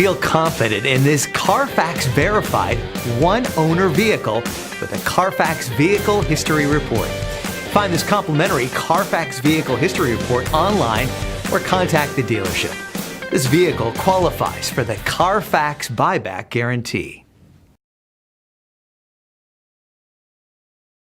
Feel confident in this Carfax verified one-owner vehicle with a Carfax Vehicle History Report. Find this complimentary Carfax Vehicle History Report online or contact the dealership. This vehicle qualifies for the Carfax Buyback Guarantee.